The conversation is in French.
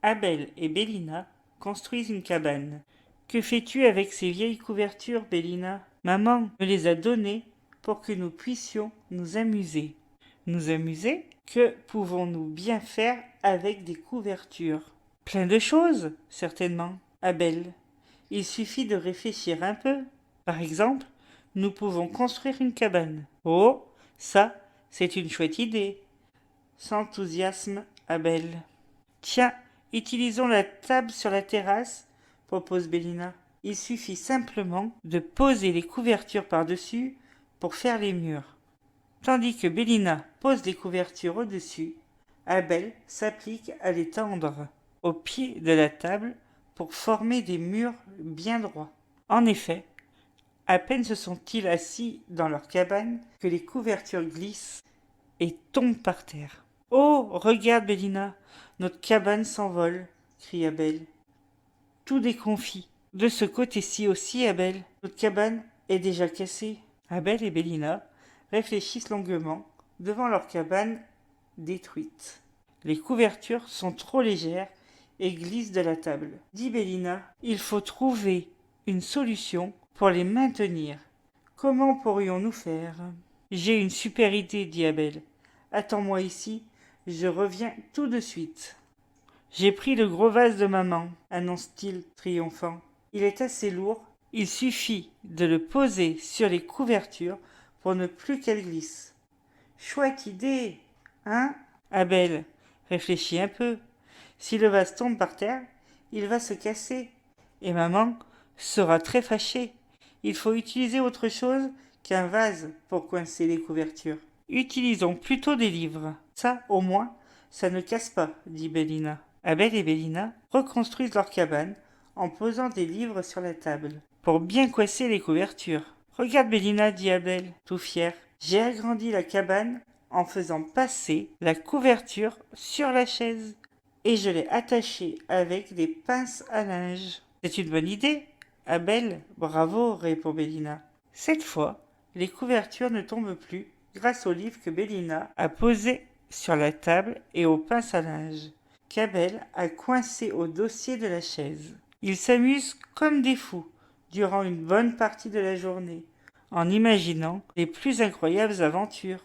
Abel et Bélina construisent une cabane. Que fais-tu avec ces vieilles couvertures, Bélina? Maman me les a données pour que nous puissions nous amuser. Nous amuser? Que pouvons-nous bien faire avec des couvertures? Plein de choses, certainement, Abel. Il suffit de réfléchir un peu. Par exemple, nous pouvons construire une cabane. Oh, ça, c'est une chouette idée. S'enthousiasme Abel. Tiens, utilisons la table sur la terrasse, propose Bélina. Il suffit simplement de poser les couvertures par-dessus pour faire les murs. Tandis que Bélina pose les couvertures au-dessus, Abel s'applique à les tendre au pied de la table pour former des murs bien droits. En effet, à peine se sont-ils assis dans leur cabane que les couvertures glissent et tombent par terre. Oh, regarde, Bélina, notre cabane s'envole, crie Abel, tout déconfit. De ce côté-ci aussi, Abel, notre cabane est déjà cassée. Abel et Bélina réfléchissent longuement devant leur cabane détruite. Les couvertures sont trop légères et glissent de la table. Dit Bélina, il faut trouver une solution pour les maintenir. Comment pourrions-nous faire? J'ai une super idée, dit Abel. Attends-moi ici, je reviens tout de suite. J'ai pris le gros vase de maman, annonce-t-il triomphant. Il est assez lourd, il suffit de le poser sur les couvertures pour ne plus qu'elles glissent. Chouette idée, hein? Abel réfléchit un peu. Si le vase tombe par terre, il va se casser. Et maman sera très fâchée. Il faut utiliser autre chose qu'un vase pour coincer les couvertures. Utilisons plutôt des livres. Ça, au moins, ça ne casse pas, dit Bélina. Abel et Bélina reconstruisent leur cabane en posant des livres sur la table pour bien coincer les couvertures. Regarde Bélina, dit Abel, tout fier. J'ai agrandi la cabane en faisant passer la couverture sur la chaise et je l'ai attachée avec des pinces à linge. C'est une bonne idée, Abel. Bravo, répond Bélina. Cette fois, les couvertures ne tombent plus grâce aux livres que Bélina a posés sur la table et aux pinces à linge qu'Abel a coincées au dossier de la chaise. Ils s'amusent comme des fous durant une bonne partie de la journée en imaginant les plus incroyables aventures.